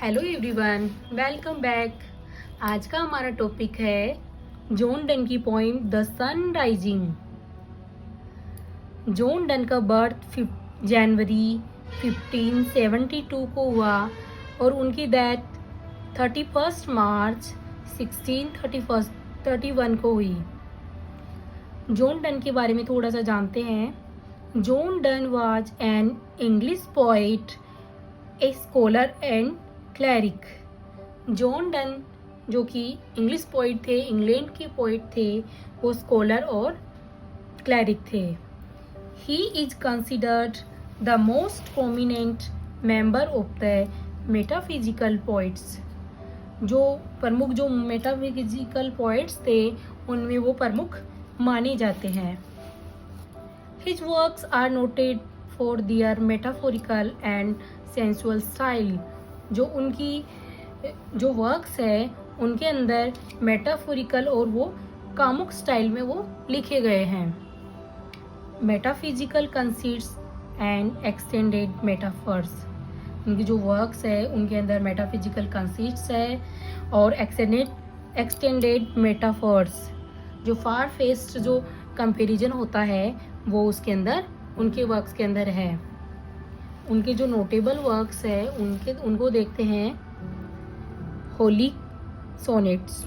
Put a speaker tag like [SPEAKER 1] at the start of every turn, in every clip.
[SPEAKER 1] Hello everyone, welcome back. आज का हमारा टॉपिक है जॉन डन की poem the sun rising. John Donne का बर्थ जनवरी 1572 को हुआ और उनकी डेथ 31 मार्च 1631 को हुई। जॉन डन के बारे में थोड़ा सा जानते हैं। John Donne was an English poet, a scholar and cleric. John Donne जो कि इंग्लिश पोइट थे, इंग्लैंड के पोइट थे, वो स्कॉलर और क्लैरिक थे। He is considered the most prominent member of the metaphysical poets. जो मेटाफिजिकल पोइट्स थे उनमें वो प्रमुख माने जाते हैं। His works are noted for their metaphorical and sensual style. जो उनकी जो वर्क्स है उनके अंदर मेटाफोरिकल और वो कामुक स्टाइल में वो लिखे गए हैं। Metaphysical conceits and extended metaphors. उनकी जो वर्क्स है उनके अंदर मेटाफिजिकल कंसीट्स है और एक्सटेंडेड मेटाफर्स, जो फार फेस्ट जो कंपैरिजन होता है वो उसके अंदर उनके वर्क्स के अंदर है। उनके जो नोटेबल वर्क्स है उनको देखते हैं। Holy sonnets,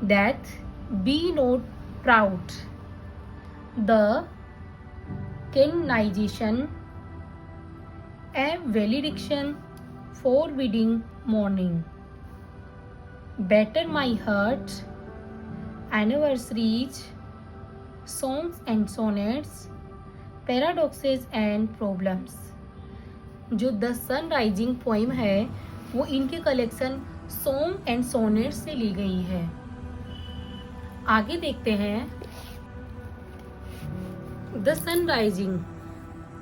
[SPEAKER 1] that be not proud, the canonization, a valediction forbidding mourning, better my heart, anniversaries, songs and sonnets, paradoxes and problems. जो द सन राइजिंग पोइम है वो इनके कलेक्शन सॉन्ग एंड सोनेट्स से ली गई है। आगे देखते हैं। The sun rising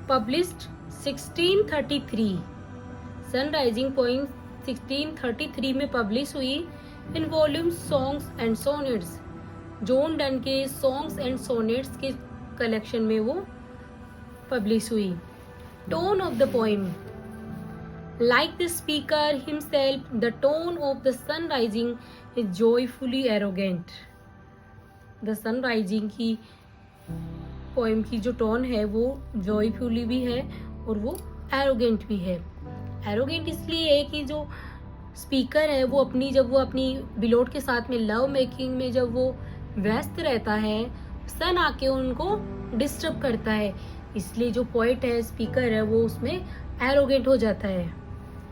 [SPEAKER 1] published 1633। Sun rising poem 1633 में पब्लिश हुई in volumes songs and sonnets. John Donne के सॉन्ग्स एंड सोनेट्स के कलेक्शन में वो पब्लिश हुई। Tone of the poem, like the speaker himself, the tone of the sun rising is joyfully arrogant. The sun rising की poem की जो tone है वो जॉयफुली भी है और वो एरोगेंट भी है। एरोगेंट इसलिए है कि जो स्पीकर है वो अपनी बिलोड के साथ में लव मेकिंग में जब वो व्यस्त रहता है, सन आके उनको डिस्टर्ब करता है, इसलिए जो पोइट है, स्पीकर है, वो उसमें एरोगेंट हो जाता है।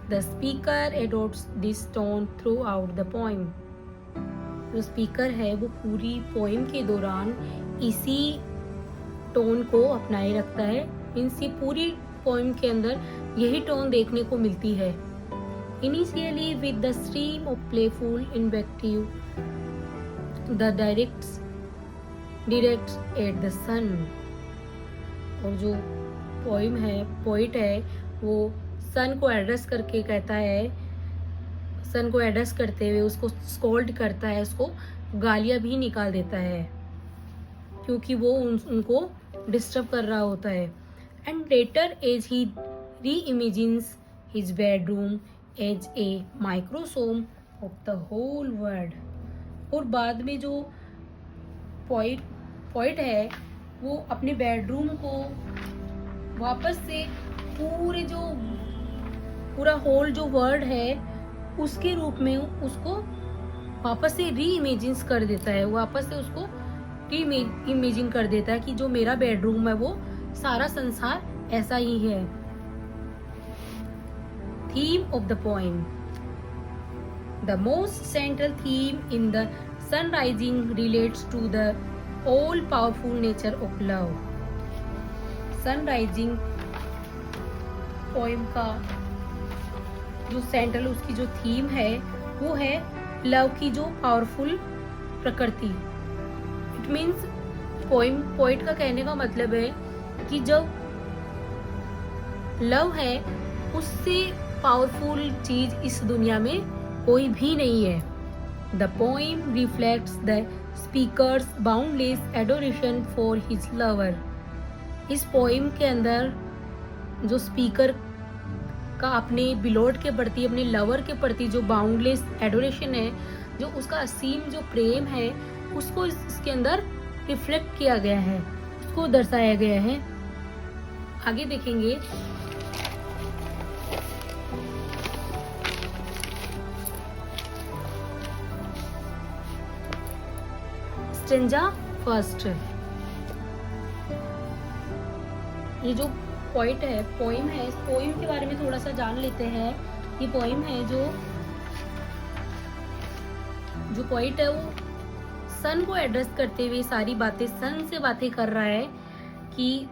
[SPEAKER 1] The speaker adopts this tone throughout the poem. जो स्पीकर है वो पूरी पोइम के दौरान इसी टोन को अपनाए रखता है। इनसे पूरी पोइम के अंदर यही टोन देखने को मिलती है। Initially with the stream of playful invective, the directs at the sun. और जो पोइम है, पोइट है, वो सन को एड्रेस करके कहता है, सन को एड्रेस करते हुए उसको स्कोल्ड करता है, उसको गालियाँ भी निकाल देता है क्योंकि वो उनको डिस्टर्ब कर रहा होता है। And later as he reimagines his bedroom as a microcosm of the whole world. और बाद में जो पोइट है वो अपने बेडरूम को वापस से पूरा होल जो वर्ल्ड है उसके रूप में उसको वापस से री इमेजिन कर देता है। वापस से उसको री इमेजिन कर देता है कि जो मेरा बेडरूम है वो सारा संसार ऐसा ही है। Theme of the poem, the most central theme in the sun rising relates to the all powerful nature of love. Sun rising poem का जो सेंट्रल उसकी जो थीम है वो है लव की जो पावरफुल प्रकृति। इट मीन्स पोइट का कहने का मतलब है कि जब लव है उससे पावरफुल चीज इस दुनिया में कोई भी नहीं है। The poem reflects the speakers boundless adoration for his lover. इस पोइम के अंदर जो स्पीकर का अपने बिलोड के प्रति, अपने लवर के प्रति जो बाउंडलेस एडोरेशन है, जो उसका असीम जो प्रेम है, उसको इसके अंदर रिफ्लेक्ट किया गया है, उसको दर्शाया गया है। आगे देखेंगे। स्टेंजा फर्स्ट, ये जो पोइट है, पोइम है, इस पोइम के बारे में थोड़ा सा जान लेते हैं। ये पोइम है जो पोइट है वो सन को एड्रेस करते हुए सारी बातें, सन से बातें कर रहा है कि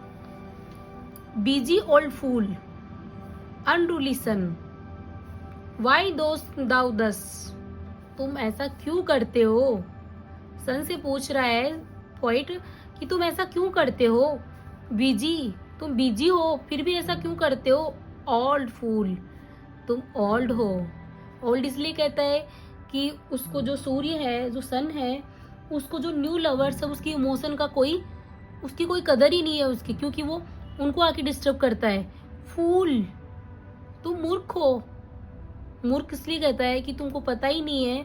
[SPEAKER 1] बिजी ओल्ड फूल, अनरूली सन, वाई दोस्त दाउ दस, तुम ऐसा क्यों करते हो। सन से पूछ रहा है पोइट कि तुम ऐसा क्यों करते हो, बिजी, तुम बिजी हो फिर भी ऐसा क्यों करते हो। ओल्ड फूल, तुम ओल्ड हो। ओल्ड इसलिए कहता है कि उसको जो सूर्य है, जो सन है, उसको जो न्यू लवर्स है, उसकी इमोशन का उसकी कोई कदर ही नहीं है उसकी, क्योंकि वो उनको आके डिस्टर्ब करता है। फूल, तुम मूर्ख हो। मूर्ख इसलिए कहता है कि तुमको पता ही नहीं है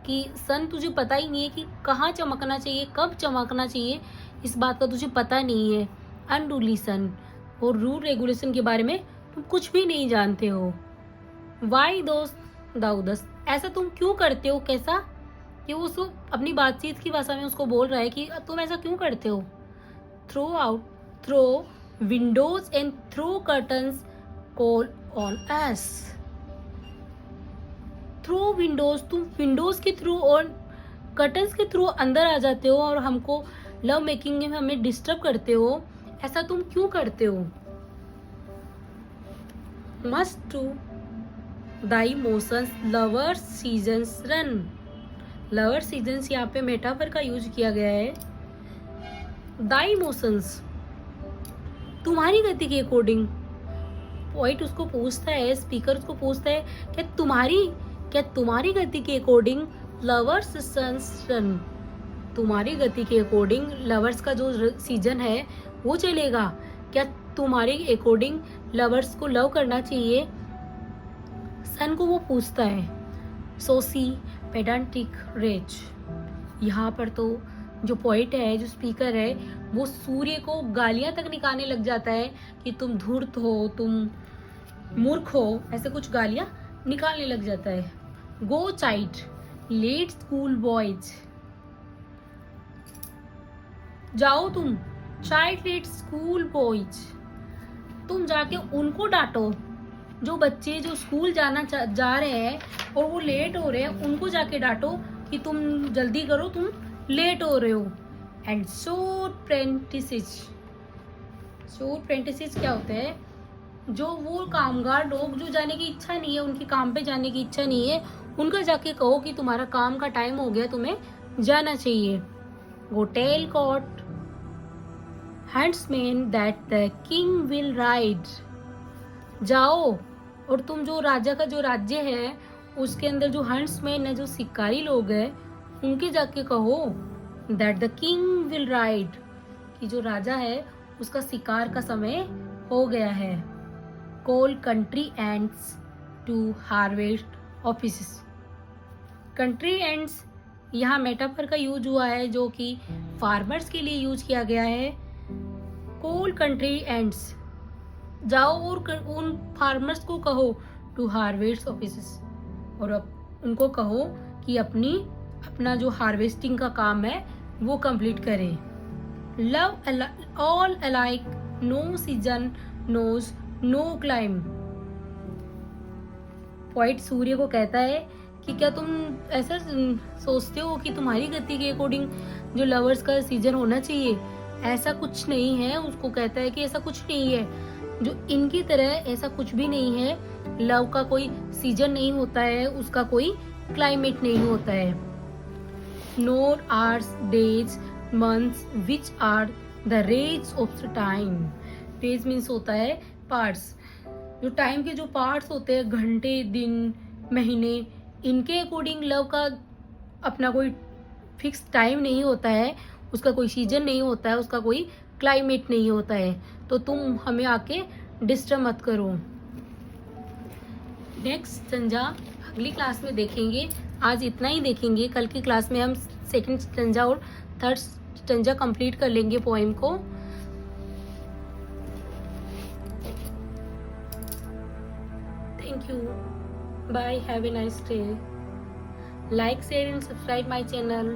[SPEAKER 1] कि सन, तुझे पता ही नहीं है कि कहाँ चमकना चाहिए, कब चमकना चाहिए, इस बात का तुझे पता नहीं है। अनरूली सन, और रूल रेगुलेशन के बारे में तुम कुछ भी नहीं जानते हो। वाई दोस्त दाऊदस, ऐसा तुम क्यों करते हो। कैसा कि वो उसको अपनी बातचीत की भाषा में उसको बोल रहा है कि तुम ऐसा क्यों करते हो। Through windows and through curtains call on us. Through windows, तुम विंडोज के थ्रू और कर्टन्स के थ्रू अंदर आ जाते हो और हमको लव मेकिंग में हमें डिस्टर्ब करते हो। ऐसा तुम क्यों करते हो। Must to thy motions lovers seasons run. Lover seasons यहाँ पे मेटाफर का यूज किया गया है। दाई मोशंस, तुम्हारी गति के अकॉर्डिंग। पोइट उसको पूछता है, स्पीकर उसको पूछता है क्या तुम्हारी गति के अकॉर्डिंग लवर्स सन्स रन, तुम्हारी गति के अकॉर्डिंग लवर्स का जो सीजन है वो चलेगा। क्या तुम्हारे अकॉर्डिंग लवर्स को लव करना चाहिए। सन को वो पूछता है। सोसी पेडांटिक रेज, यहाँ पर तो जो पोइट है, जो स्पीकर है, वो सूर्य को गालियां तक निकालने लग जाता है कि तुम धूर्त हो, तुम मूर्ख हो, ऐसे कुछ गालियां निकालने लग जाता है। गो चाइल्ड, लेट स्कूल बॉयज, जाओ तुम, चाइल्ड लेट स्कूल बॉयज, तुम जाके उनको डांटो, जो बच्चे जो स्कूल जा रहे हैं और वो लेट हो रहे हैं, उनको जाके डांटो कि तुम जल्दी करो, तुम लेट हो रहे हो। एंड शोर प्रेंटिसेस क्या होता है, जो वो कामगार लोग जो जाने की इच्छा नहीं है, उनकी काम पे जाने की इच्छा नहीं है, उनका जाके कहो कि तुम्हारा काम का टाइम हो गया, तुम्हें जाना चाहिए। Go tell court huntsmen that the king will ride, जाओ और तुम जो राजा का जो राज्य है उसके अंदर जो हंट्समैन है, जो शिकारी लोग हैं, उनके जाके कहो that the king will ride, कि जो राजा है उसका शिकार का समय हो गया है। Call country ants to harvest office. Country ants यहाँ मेटाफर का यूज हुआ है, जो कि फार्मर्स के लिए यूज किया गया है। कॉल कंट्री एंड्स, जाओ और उन फार्मर्स को कहो टू हार्वेस्ट ऑफिस, और उनको कहो कि अपना जो हार्वेस्टिंग का काम है वो कंप्लीट करें। Love all alike, no season knows no clime. Poet सूर्य को कहता है कि क्या तुम ऐसा सोचते हो कि तुम्हारी गति के अकॉर्डिंग जो लवर्स का सीजन होना चाहिए, ऐसा कुछ नहीं है। उसको कहता है कि ऐसा कुछ नहीं है, जो इनकी तरह ऐसा कुछ भी नहीं है। लव का कोई सीजन नहीं होता है, उसका कोई क्लाइमेट नहीं होता है। Nor hours days months which are the rags of the time. Rags means होता है पार्ट्स, जो टाइम के जो पार्ट्स होते हैं, घंटे, दिन, महीने, इनके अकॉर्डिंग लव का अपना कोई फिक्स टाइम नहीं होता है, उसका कोई सीजन नहीं होता है, उसका कोई क्लाइमेट नहीं होता है। तो तुम हमें आके डिस्टर्ब मत करो। नेक्स्ट स्टंजा अगली क्लास में देखेंगे। आज इतना ही देखेंगे, कल की क्लास में हम सेकंड स्टंजा और थर्ड स्टंजा कंप्लीट कर लेंगे पोएम को। Thank you, bye, have a nice day. Like, share and subscribe my channel.